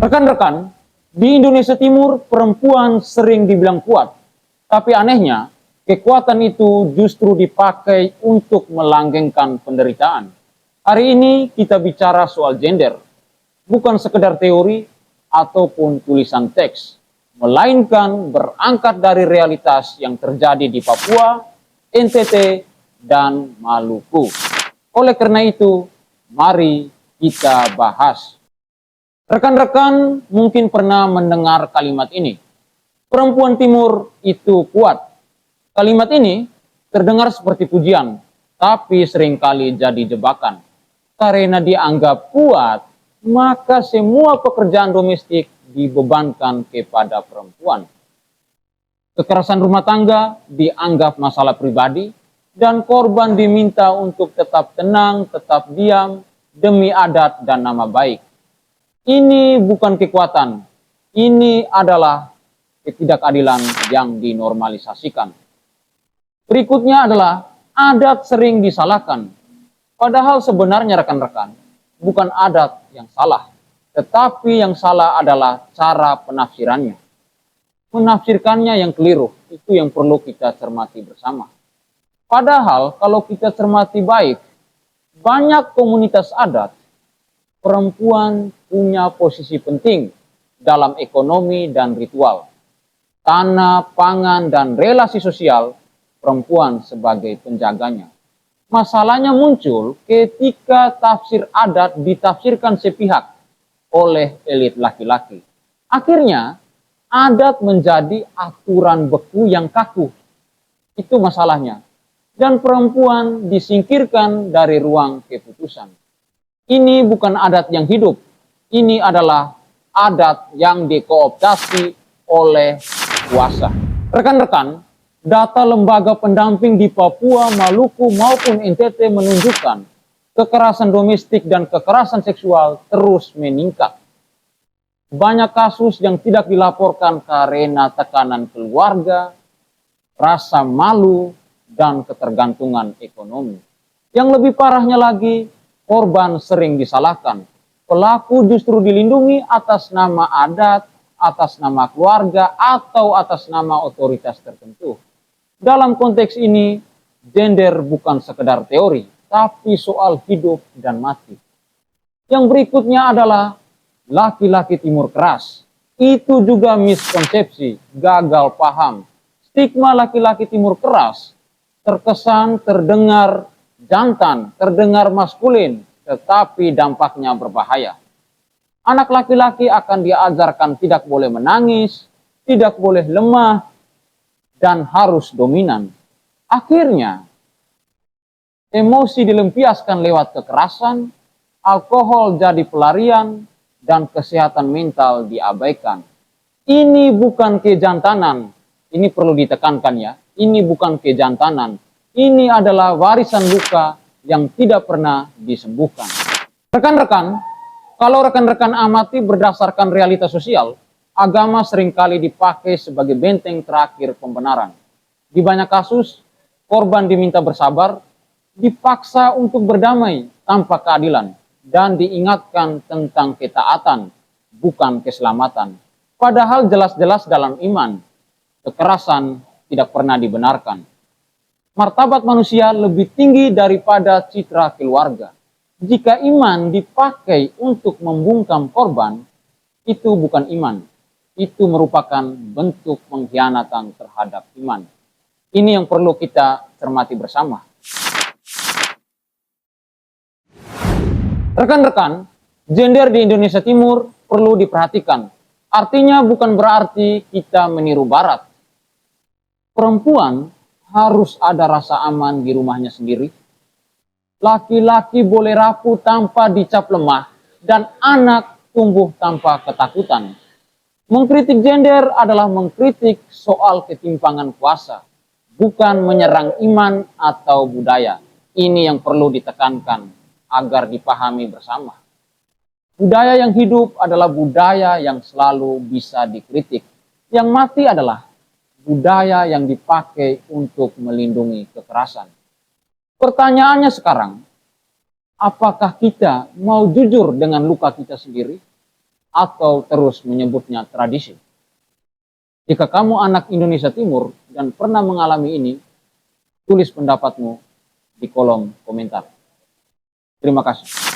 Rekan-rekan, di Indonesia Timur perempuan sering dibilang kuat, tapi anehnya kekuatan itu justru dipakai untuk melanggengkan penderitaan. Hari ini kita bicara soal gender, bukan sekedar teori ataupun tulisan teks, melainkan berangkat dari realitas yang terjadi di Papua, NTT, dan Maluku. Oleh karena itu, mari kita bahas. Rekan-rekan mungkin pernah mendengar kalimat ini. Perempuan timur itu kuat. Kalimat ini terdengar seperti pujian, tapi seringkali jadi jebakan. Karena dianggap kuat, maka semua pekerjaan domestik dibebankan kepada perempuan. Kekerasan rumah tangga dianggap masalah pribadi, dan korban diminta untuk tetap tenang, tetap diam, demi adat dan nama baik. Ini bukan kekuatan, ini adalah ketidakadilan yang dinormalisasikan. Berikutnya adalah adat sering disalahkan. Padahal sebenarnya rekan-rekan, bukan adat yang salah, tetapi yang salah adalah cara penafsirannya. Menafsirkannya yang keliru, itu yang perlu kita cermati bersama. Padahal kalau kita cermati baik, banyak komunitas adat, perempuan punya posisi penting dalam ekonomi dan ritual. Tanah, pangan, dan relasi sosial, perempuan sebagai penjaganya. Masalahnya muncul ketika tafsir adat ditafsirkan sepihak oleh elit laki-laki. Akhirnya, adat menjadi aturan beku yang kaku. Itu masalahnya. Dan perempuan disingkirkan dari ruang keputusan. Ini bukan adat yang hidup. Ini adalah adat yang dikooptasi oleh kuasa. Rekan-rekan, data lembaga pendamping di Papua, Maluku maupun NTT menunjukkan kekerasan domestik dan kekerasan seksual terus meningkat. Banyak kasus yang tidak dilaporkan karena tekanan keluarga, rasa malu, dan ketergantungan ekonomi. Yang lebih parahnya lagi, korban sering disalahkan. Pelaku justru dilindungi atas nama adat, atas nama keluarga, atau atas nama otoritas tertentu. Dalam konteks ini, gender bukan sekedar teori, tapi soal hidup dan mati. Yang berikutnya adalah laki-laki timur keras. Itu juga miskonsepsi, gagal paham. Stigma laki-laki timur keras terkesan terdengar jantan, terdengar maskulin, tetapi dampaknya berbahaya. Anak laki-laki akan diajarkan tidak boleh menangis, tidak boleh lemah, dan harus dominan. Akhirnya, emosi dilempiaskan lewat kekerasan, alkohol jadi pelarian, dan kesehatan mental diabaikan. Ini bukan kejantanan, ini perlu ditekankan ya. Ini bukan kejantanan, ini adalah warisan luka yang tidak pernah disembuhkan. Rekan-rekan, kalau rekan-rekan amati berdasarkan realitas sosial, agama seringkali dipakai sebagai benteng terakhir pembenaran. Di banyak kasus, korban diminta bersabar, dipaksa untuk berdamai tanpa keadilan, dan diingatkan tentang ketaatan, bukan keselamatan. Padahal jelas-jelas dalam iman, kekerasan tidak pernah dibenarkan. Martabat manusia lebih tinggi daripada citra keluarga. Jika iman dipakai untuk membungkam korban, itu bukan iman. Itu merupakan bentuk pengkhianatan terhadap iman. Ini yang perlu kita cermati bersama. Rekan-rekan, gender di Indonesia Timur perlu diperhatikan. Artinya bukan berarti kita meniru Barat. Perempuan harus ada rasa aman di rumahnya sendiri. Laki-laki boleh rapuh tanpa dicap lemah, dan anak tumbuh tanpa ketakutan. Mengkritik gender adalah mengkritik soal ketimpangan kuasa, bukan menyerang iman atau budaya. Ini yang perlu ditekankan agar dipahami bersama. Budaya yang hidup adalah budaya yang selalu bisa dikritik. Yang mati adalah budaya yang dipakai untuk melindungi kekerasan. Pertanyaannya sekarang, apakah kita mau jujur dengan luka kita sendiri? atau terus menyebutnya tradisi. Jika kamu anak Indonesia Timur dan pernah mengalami ini, tulis pendapatmu di kolom komentar. Terima kasih.